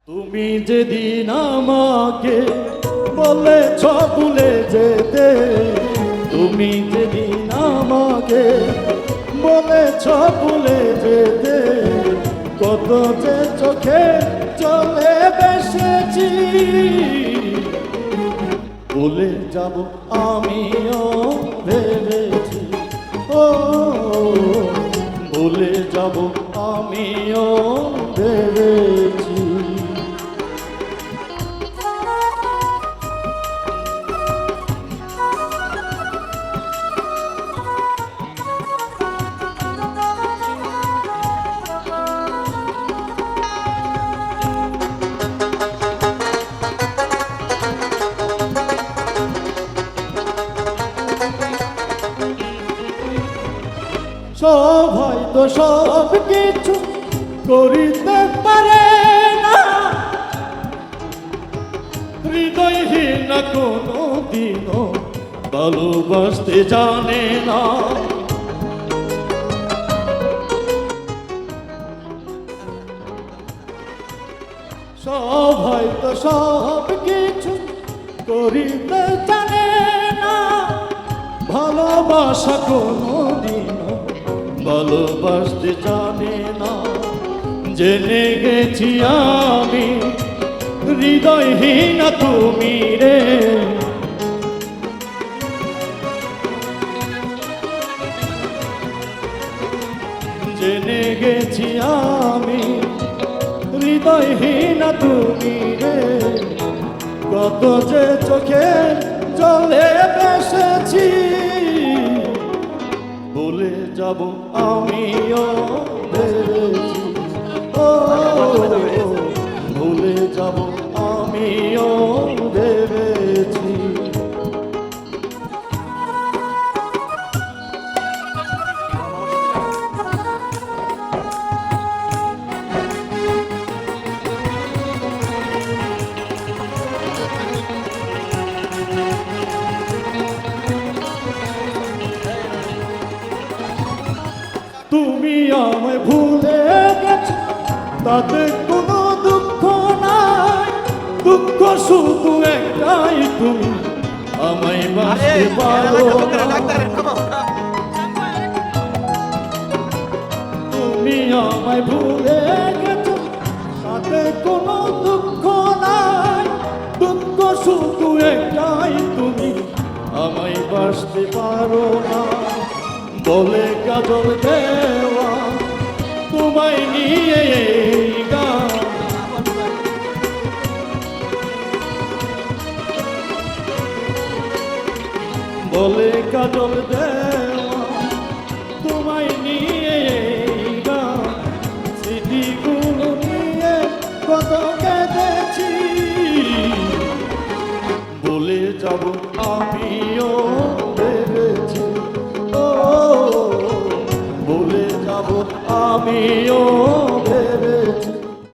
তুমি যেদিন আমাকে বলেছ ভুলে যেতে, তুমি যেদিন আমাকে বলেছ ভুলে যেতে, কত যে চোখে চলে বেসেছি, ভুলে যাব আমিও ভেবেছি, ও ভুলে যাব আমিও ভেবেছি। সবাই তো সব কিছু করিতে পারে না, হৃদয়হীন কোনো দিনও ভালোবাসতে জানে না। সবাই তো সব কিছু করিতে জানে না, ভালোবাসা কোনো দিনও ভালোবাসতে জানে না। জেনে গেছি আমি হৃদয়হীন তুমি রে, জেনে গেছি আমি হৃদয়হীন তুমি রে, কত যে চোখে জলে বেসেছি, ভুলে যাব আমিও ভেবেছি, ও ভুলে যাব আমিও ভেবেছি। তুমি আমায় ভুলে গেছো তাতে কোনো দুঃখ নাই, দুঃখ শুধু একটাই তুমি আমায় বাঁচতে পারো না। তুমি আমায় ভুলে গেছো তাতে কোনো দুঃখ নাই, দুঃখ শুধু একটাই তুমি আমায় বাঁচতে পারো না। বলে কাজল দেওয়া তোমায় নিয়ে এই গান, বলে কাজল দেওয়া তোমায় নিয়ে এই গান, স্মৃতিগুলো নিয়ে কত কেঁদেছি, বলে যাব আমিও ভেবেছি, ভুলে যাব আমিও